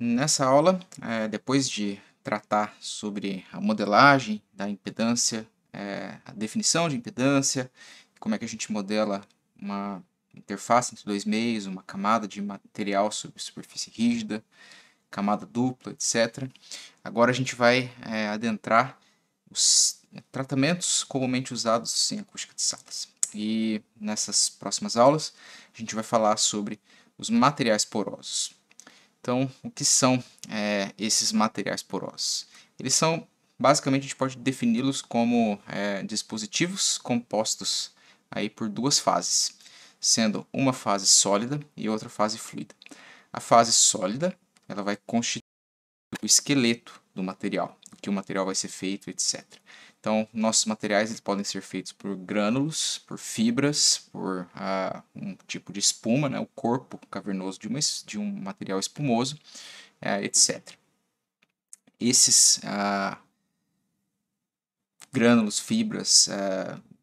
Nessa aula, depois de tratar sobre a modelagem da impedância, a definição de impedância, como é que a gente modela uma interface entre dois meios, uma camada de material sobre superfície rígida, camada dupla, etc. Agora a gente vai adentrar os tratamentos comumente usados em acústica de salas. E nessas próximas aulas, a gente vai falar sobre os materiais porosos. Então, o que são esses materiais porosos? Eles são, basicamente, a gente pode defini-los como dispositivos compostos aí por duas fases, sendo uma fase sólida e outra fase fluida. A fase sólida, ela vai constituir o esqueleto do material, o que o material vai ser feito, etc. Então, nossos materiais eles podem ser feitos por grânulos, por fibras, por um tipo de espuma, né, o corpo cavernoso de um material espumoso, etc. Esses grânulos, fibras,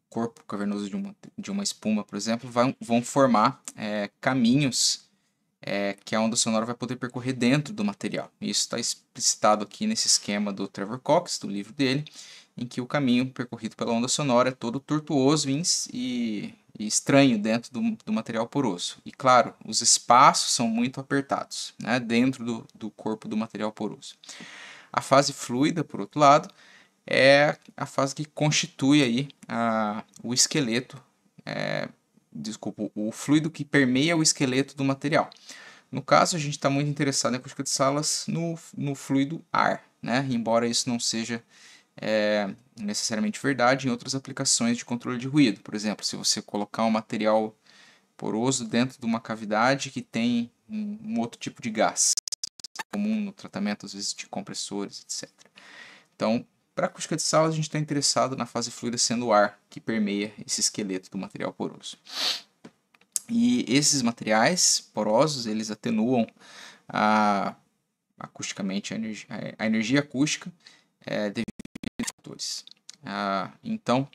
corpo cavernoso de uma espuma, por exemplo, vão formar caminhos que a onda sonora vai poder percorrer dentro do material. Isso está explicitado aqui nesse esquema do Trevor Cox, do livro dele, em que o caminho percorrido pela onda sonora é todo tortuoso e estranho dentro do material poroso. E claro, os espaços são muito apertados, né, dentro do corpo do material poroso. A fase fluida, por outro lado, é a fase que constitui aí o esqueleto, o fluido que permeia o esqueleto do material. No caso, a gente está muito interessado em acústica de salas no fluido ar, né? Embora isso não seja necessariamente verdade em outras aplicações de controle de ruído. Por exemplo, se você colocar um material poroso dentro de uma cavidade que tem um outro tipo de gás, comum no tratamento, às vezes, de compressores, etc. Então, para acústica de salas, a gente está interessado na fase fluida sendo o ar que permeia esse esqueleto do material poroso. E esses materiais porosos, eles atenuam acusticamente a energia acústica devido a fatores. Então,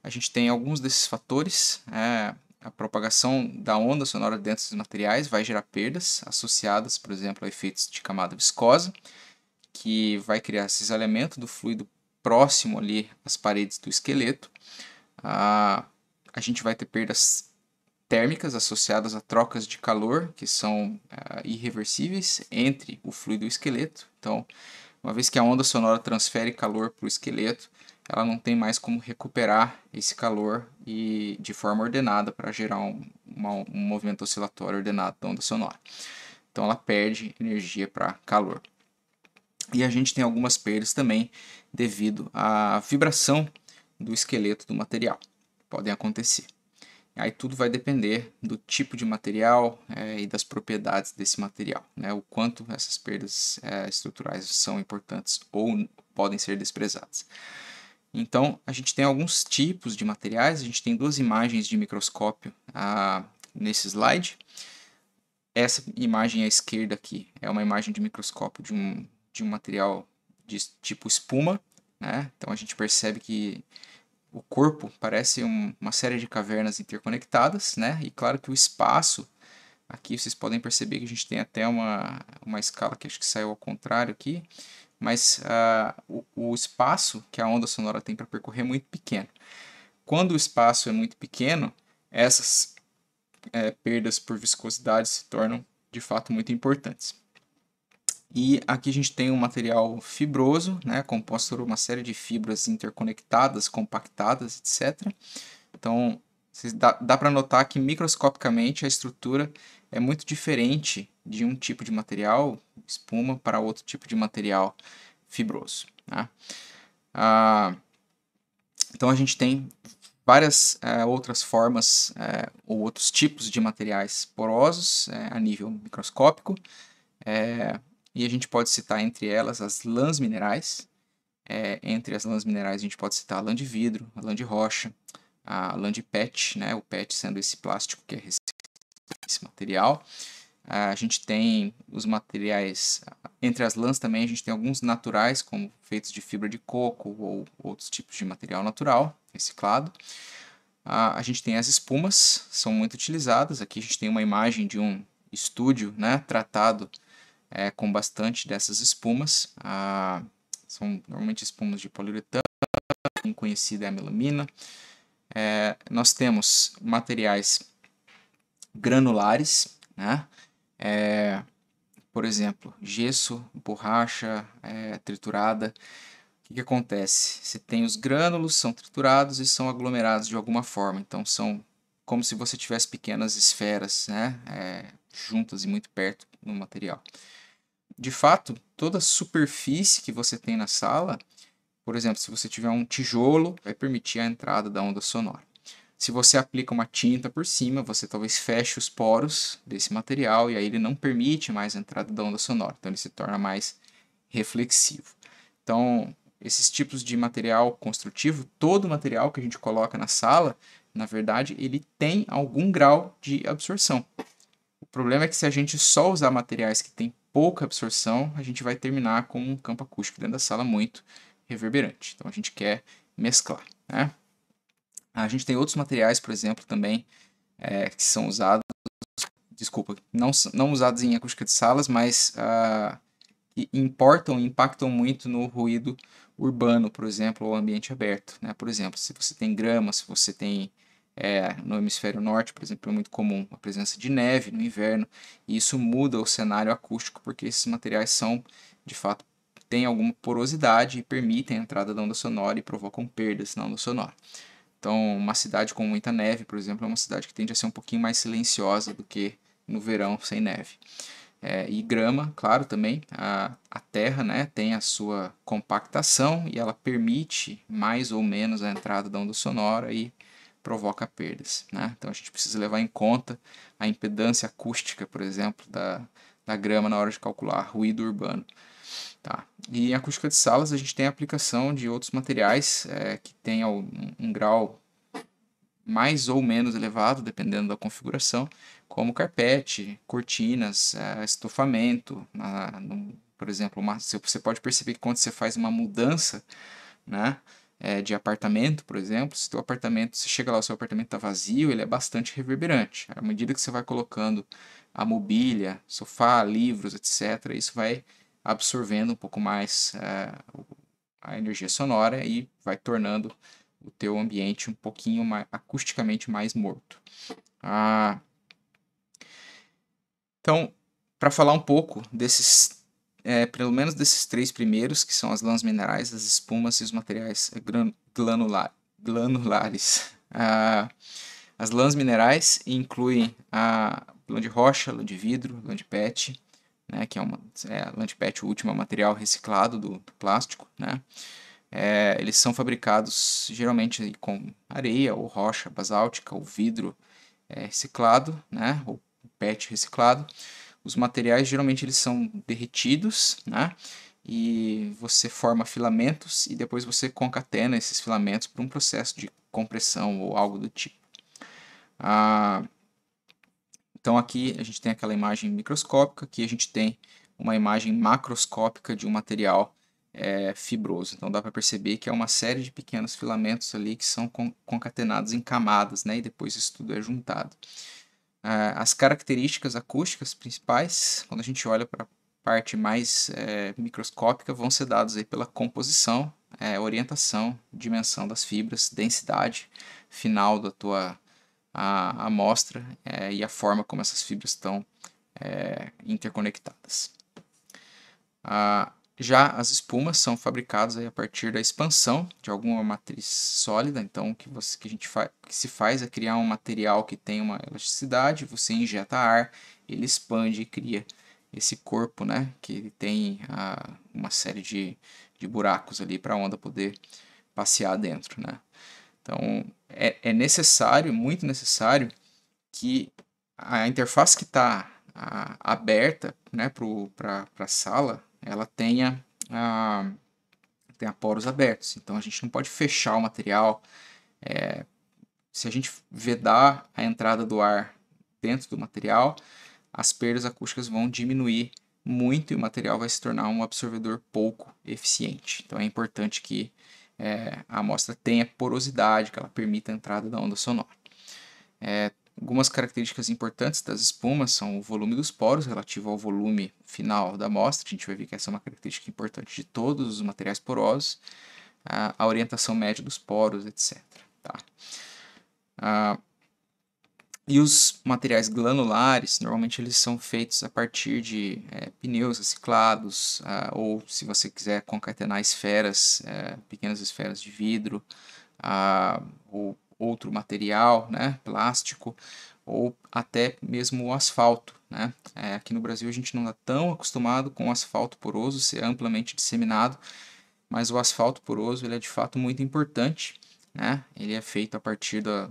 a gente tem alguns desses fatores. A propagação da onda sonora dentro desses materiais vai gerar perdas associadas, por exemplo, a efeitos de camada viscosa, que vai criar cisalhamento do fluido próximo ali às paredes do esqueleto. A gente vai ter perdas térmicas associadas a trocas de calor que são irreversíveis entre o fluido e o esqueleto. Então, uma vez que a onda sonora transfere calor para o esqueleto, ela não tem mais como recuperar esse calor e de forma ordenada para gerar um movimento oscilatório ordenado da onda sonora. Então ela perde energia para calor. E a gente tem algumas perdas também devido à vibração do esqueleto do material. Podem acontecer. Aí tudo vai depender do tipo de material e das propriedades desse material, né? O quanto essas perdas estruturais são importantes ou podem ser desprezadas. Então, a gente tem alguns tipos de materiais, a gente tem duas imagens de microscópio nesse slide. Essa imagem à esquerda aqui é uma imagem de microscópio de um material de tipo espuma, né? Então a gente percebe que o corpo parece uma série de cavernas interconectadas, né? E claro que o espaço, aqui vocês podem perceber que a gente tem até uma escala que acho que saiu ao contrário aqui, mas o espaço que a onda sonora tem para percorrer é muito pequeno. Quando o espaço é muito pequeno, essas perdas por viscosidade se tornam de fato muito importantes. E aqui a gente tem um material fibroso, né, composto por uma série de fibras interconectadas, compactadas, etc. Então, dá para notar que microscopicamente a estrutura é muito diferente de um tipo de material, espuma, para outro tipo de material fibroso. Né? Então a gente tem várias outras formas ou outros tipos de materiais porosos a nível microscópico. E a gente pode citar entre elas as lãs minerais. Entre as lãs minerais a gente pode citar a lã de vidro, a lã de rocha, a lã de PET, né? O PET sendo esse plástico que é esse material. A gente tem os materiais, entre as lãs também a gente tem alguns naturais, como feitos de fibra de coco ou outros tipos de material natural, reciclado. A gente tem as espumas, são muito utilizadas. Aqui a gente tem uma imagem de um estúdio, né, tratado com bastante dessas espumas. São normalmente espumas de poliuretano, conhecida é a melamina. Nós temos materiais granulares, né? Por exemplo, gesso, borracha triturada. O que acontece? Você tem os grânulos, são triturados e são aglomerados de alguma forma. Então são como se você tivesse pequenas esferas, né? Juntas e muito perto no material. De fato, toda superfície que você tem na sala, por exemplo, se você tiver um tijolo, vai permitir a entrada da onda sonora. Se você aplica uma tinta por cima, você talvez feche os poros desse material e aí ele não permite mais a entrada da onda sonora, então ele se torna mais reflexivo. Então, esses tipos de material construtivo, todo material que a gente coloca na sala, na verdade, ele tem algum grau de absorção. O problema é que se a gente só usar materiais que têm pouca absorção, a gente vai terminar com um campo acústico dentro da sala muito reverberante. Então a gente quer mesclar, né? A gente tem outros materiais, por exemplo, também que são usados, não usados em acústica de salas, mas que impactam muito no ruído urbano, por exemplo, ou ambiente aberto, né? Por exemplo, se você tem grama, se você tem no hemisfério norte, por exemplo, é muito comum a presença de neve no inverno, e isso muda o cenário acústico, porque esses materiais são, de fato, têm alguma porosidade e permitem a entrada da onda sonora e provocam perdas na onda sonora. Então, uma cidade com muita neve, por exemplo, é uma cidade que tende a ser um pouquinho mais silenciosa do que no verão sem neve. E grama, claro, também. A terra, né, tem a sua compactação e ela permite mais ou menos a entrada da onda sonora e provoca perdas, né? Então a gente precisa levar em conta a impedância acústica, por exemplo, da grama na hora de calcular ruído urbano. Tá. E em acústica de salas a gente tem a aplicação de outros materiais que têm um grau mais ou menos elevado, dependendo da configuração, como carpete, cortinas, estofamento. Por exemplo, você pode perceber que quando você faz uma mudança, né, de apartamento, por exemplo, se teu apartamento, você chega lá, o seu apartamento está vazio, ele é bastante reverberante. À medida que você vai colocando a mobília, sofá, livros, etc., isso vai absorvendo um pouco mais a energia sonora e vai tornando o teu ambiente um pouquinho mais, acusticamente mais morto. Então, para falar um pouco desses, pelo menos desses três primeiros, que são as lãs minerais, as espumas e os materiais granulares. As lãs minerais incluem a lã de rocha, lã de vidro, lã de PET, né, que a lã de PET, o último material reciclado do plástico, né? Eles são fabricados geralmente com areia ou rocha basáltica ou vidro reciclado, né, ou PET reciclado. Os materiais geralmente eles são derretidos, né, e você forma filamentos e depois você concatena esses filamentos para um processo de compressão ou algo do tipo. Então aqui a gente tem aquela imagem microscópica, aqui a gente tem uma imagem macroscópica de um material fibroso. Então dá para perceber que é uma série de pequenos filamentos ali que são concatenados em camadas, né, e depois isso tudo é juntado. As características acústicas principais, quando a gente olha para a parte mais microscópica, vão ser dadas aí pela composição, orientação, dimensão das fibras, densidade final da tua amostra e a forma como essas fibras estão interconectadas. Já as espumas são fabricadas aí a partir da expansão de alguma matriz sólida, então o que se faz é criar um material que tem uma elasticidade, você injeta ar, ele expande e cria esse corpo, né, que tem uma série de buracos ali para a onda poder passear dentro, né. Então é necessário, muito necessário, que a interface que está aberta, né, para a sala, ela tenha poros abertos. Então a gente não pode fechar o material. Se a gente vedar a entrada do ar dentro do material, as perdas acústicas vão diminuir muito e o material vai se tornar um absorvedor pouco eficiente. Então é importante que a amostra tenha porosidade, que ela permita a entrada da onda sonora. Algumas características importantes das espumas são o volume dos poros, relativo ao volume final da amostra. A gente vai ver que essa é uma característica importante de todos os materiais porosos. A orientação média dos poros, etc. Tá? E os materiais granulares, normalmente eles são feitos a partir de pneus reciclados, ou se você quiser concatenar esferas, pequenas esferas de vidro, ou outro material, né, plástico, ou até mesmo o asfalto. Né? Aqui no Brasil a gente não está tão acostumado com o asfalto poroso ser amplamente disseminado, mas o asfalto poroso ele é de fato muito importante. Né? Ele é feito a partir da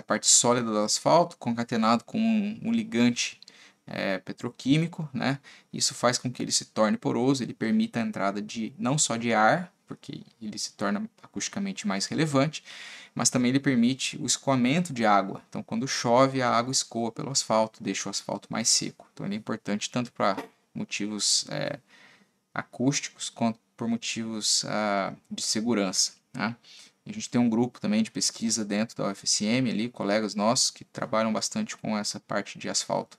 parte sólida do asfalto, concatenado com um ligante petroquímico. Né? Isso faz com que ele se torne poroso, ele permita a entrada não só de ar, porque ele se torna acusticamente mais relevante, mas também ele permite o escoamento de água. Então, quando chove, a água escoa pelo asfalto, deixa o asfalto mais seco. Então, ele é importante tanto para motivos acústicos quanto por motivos de segurança. Né? A gente tem um grupo também de pesquisa dentro da UFSM, ali, colegas nossos que trabalham bastante com essa parte de asfalto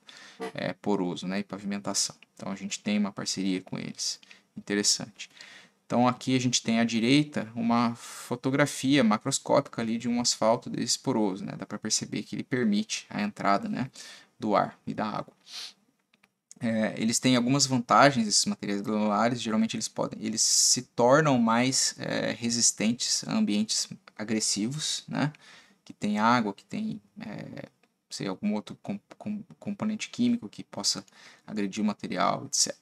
poroso, né, e pavimentação. Então a gente tem uma parceria com eles. Interessante. Então aqui a gente tem à direita uma fotografia macroscópica ali de um asfalto desse poroso. Né? Dá para perceber que ele permite a entrada, né, do ar e da água. Eles têm algumas vantagens, esses materiais granulares. Geralmente eles se tornam mais resistentes a ambientes agressivos, né? Que tem água, que tem sei, algum outro componente químico que possa agredir o material, etc.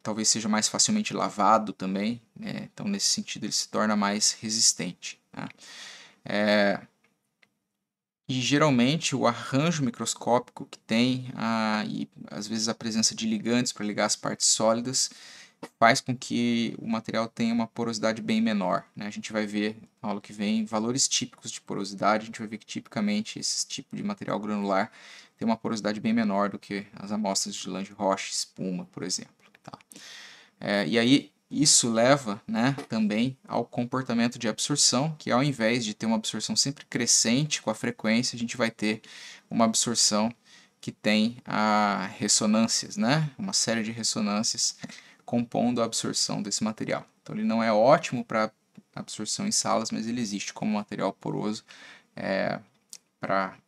Talvez seja mais facilmente lavado também, né? Então nesse sentido ele se torna mais resistente. Né? E geralmente o arranjo microscópico que tem, e às vezes a presença de ligantes para ligar as partes sólidas, faz com que o material tenha uma porosidade bem menor. Né? A gente vai ver na aula que vem valores típicos de porosidade. A gente vai ver que tipicamente esse tipo de material granular tem uma porosidade bem menor do que as amostras de Lange-Roche, espuma, por exemplo. Tá? E aí isso leva, né, também ao comportamento de absorção, que ao invés de ter uma absorção sempre crescente com a frequência, a gente vai ter uma absorção que tem ressonâncias, né, uma série de ressonâncias compondo a absorção desse material. Então ele não é ótimo para absorção em salas, mas ele existe como material poroso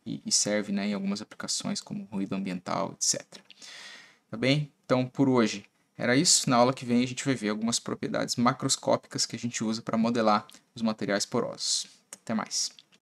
e serve, né, em algumas aplicações como ruído ambiental, etc. Tá bem? Então por hoje era isso. Na aula que vem a gente vai ver algumas propriedades macroscópicas que a gente usa para modelar os materiais porosos. Até mais.